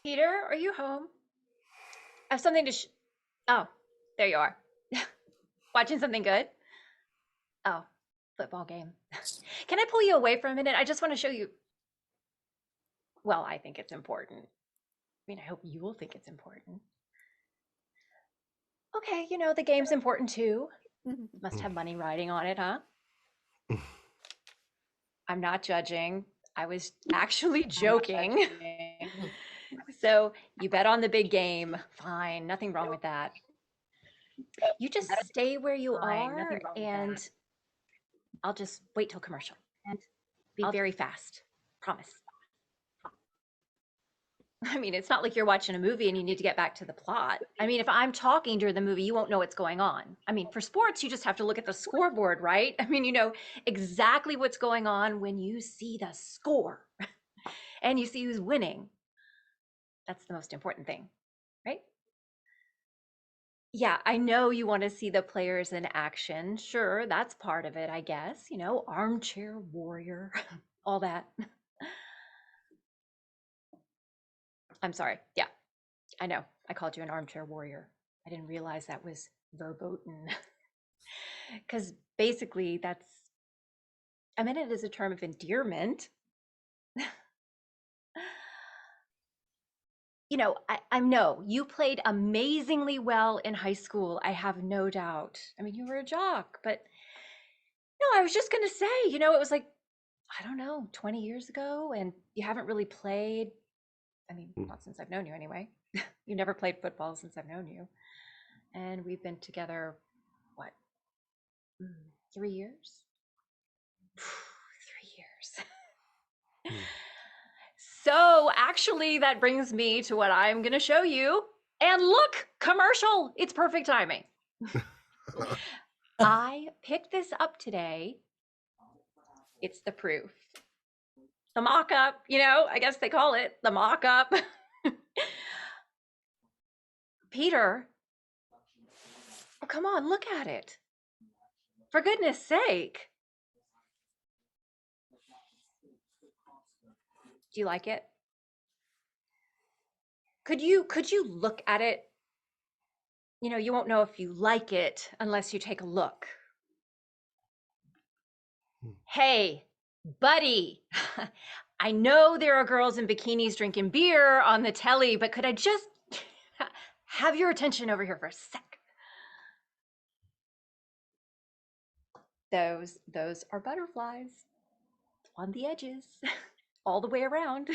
Peter, are you home? I have something to Oh, there you are. Watching something good? Oh, football game. Can I pull you away for a minute? I just want to show you. Well, I think it's important. I mean, I hope you will think it's important. Okay, the game's important too. Must have money riding on it, huh? I'm not judging. I was actually joking. So you bet on the big game. Fine, nothing wrong with that. You just stay where you are and I'll just wait till commercial. Be very fast. Promise. I mean, it's not like you're watching a movie and you need to get back to the plot. I mean, if I'm talking during the movie, you won't know what's going on. I mean, for sports, you just have to look at the scoreboard, right? I mean, you know exactly what's going on when you see the score and you see who's winning. That's the most important thing, right? Yeah, I know you want to see the players in action. Sure, that's part of it, I guess. Armchair warrior, all that. I'm sorry. Yeah, I know. I called you an armchair warrior. I didn't realize that was verboten. Because basically, I meant it as a term of endearment. I know you played amazingly well in high school. I have no doubt. I mean, you were a jock, but no, I was just going to say, it was like, I don't know, 20 years ago, and you haven't really played. I mean, not since I've known you anyway. You never played football since I've known you. And we've been together, what, 3 years? 3 years. So actually, that brings me to what I'm going to show you. And look, commercial. It's perfect timing. I picked this up today. It's the proof. The mock-up, I guess they call it the mock-up. Peter, oh, come on, look at it. For goodness sake. Do you like it? Could you look at it? You won't know if you like it unless you take a look. Hey, buddy. I know there are girls in bikinis drinking beer on the telly, but could I just have your attention over here for a sec? Those are butterflies on the edges, all the way around.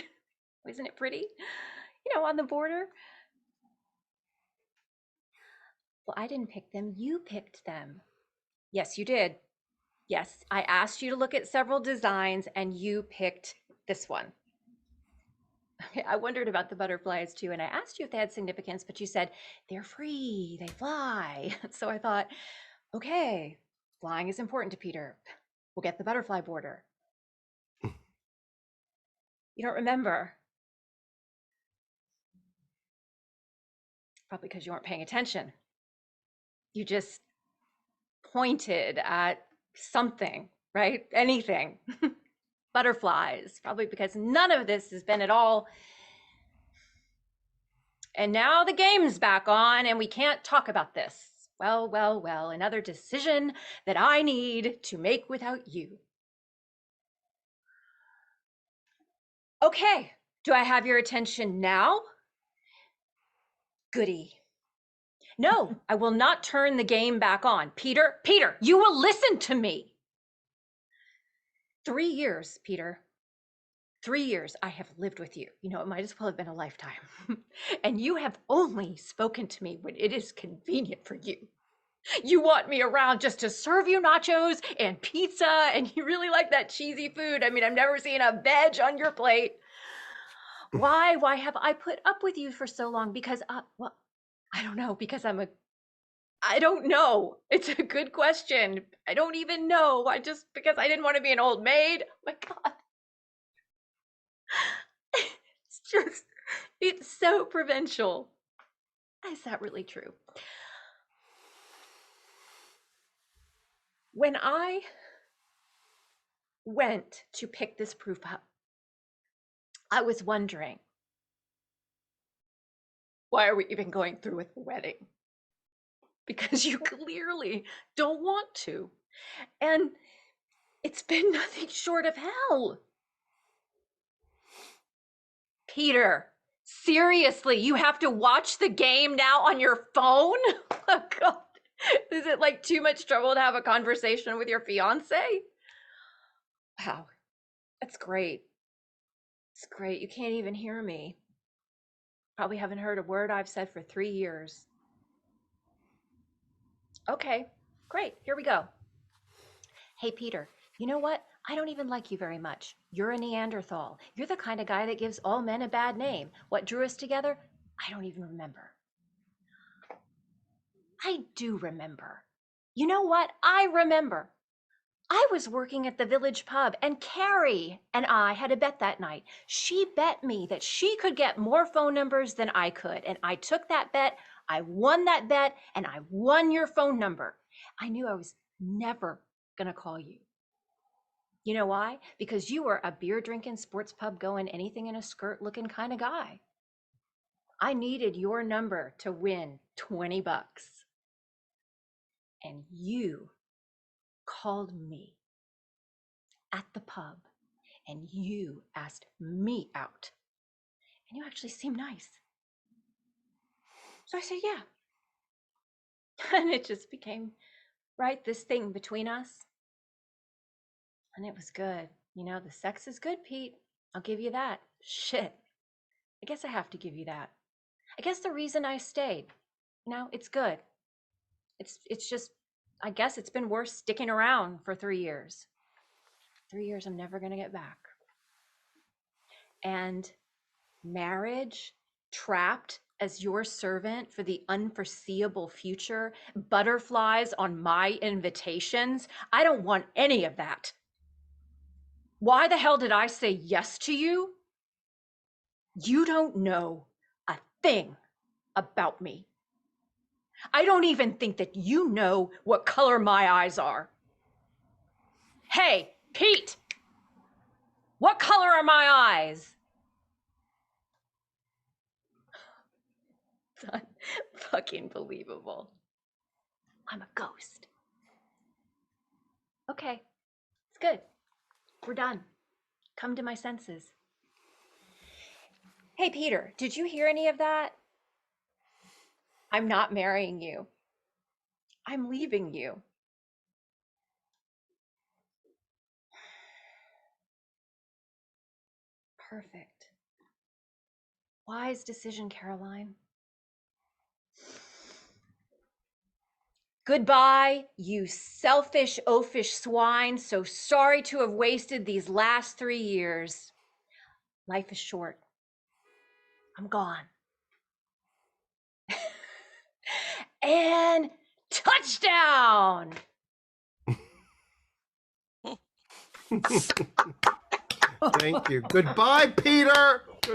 Isn't it pretty? On the border. Well, I didn't pick them. You picked them. Yes, you did. Yes, I asked you to look at several designs and you picked this one. I wondered about the butterflies too, and I asked you if they had significance, but you said they're free, they fly. So I thought, okay, flying is important to Peter. We'll get the butterfly border. You don't remember? Probably because you weren't paying attention. You just pointed at something, right? Anything. Butterflies, probably because none of this has been at all. And now the game's back on and we can't talk about this. Well, well, well, another decision that I need to make without you. Okay, do I have your attention now? Goody. No, I will not turn the game back on. Peter, you will listen to me. 3 years, Peter. 3 years I have lived with you. It might as well have been a lifetime. And you have only spoken to me when it is convenient for you. You want me around just to serve you nachos and pizza, and you really like that cheesy food. I mean, I've never seen a veg on your plate. Why have I put up with you for so long? Because, well, I don't know, because I don't know. It's a good question. I don't even know. Because I didn't want to be an old maid. Oh my God. It's so provincial. Is that really true? When I went to pick this proof up, I was wondering, Why are we even going through with the wedding? Because you clearly don't want to. And it's been nothing short of hell. Peter, seriously, you have to watch the game now on your phone? Oh, God. Is it like too much trouble to have a conversation with your fiance? Wow, that's great. It's great. You can't even hear me. Probably haven't heard a word I've said for 3 years. Okay, great. Here we go. Hey, Peter, you know what? I don't even like you very much. You're a Neanderthal. You're the kind of guy that gives all men a bad name. What drew us together? I don't even remember. I do remember. You know what? I remember. I was working at the village pub and Carrie and I had a bet that night. She bet me that she could get more phone numbers than I could. And I took that bet. I won that bet and I won your phone number. I knew I was never going to call you. You know why? Because you were a beer drinking, sports pub going, anything in a skirt looking kind of guy. I needed your number to win $20. And you called me at the pub and you asked me out. And you actually seemed nice. So I said, yeah. And it just became, right, this thing between us. And it was good. You know, the sex is good, Pete. I'll give you that. Shit. I guess I have to give you that. I guess the reason I stayed, you know, it's good. It's just, I guess it's been worth sticking around for 3 years. 3 years I'm never going to get back. And marriage, trapped as your servant for the unforeseeable future, butterflies on my invitations. I don't want any of that. Why the hell did I say yes to you? You don't know a thing about me. I don't even think that you know what color my eyes are. Hey, Pete, what color are my eyes? It's fucking believable. I'm a ghost. Okay, it's good. We're done. Come to my senses. Hey, Peter, did you hear any of that? I'm not marrying you. I'm leaving you. Perfect. Wise decision, Caroline. Goodbye, you selfish, oafish swine. So sorry to have wasted these last 3 years. Life is short. I'm gone. And touchdown! Thank you. Goodbye, Peter.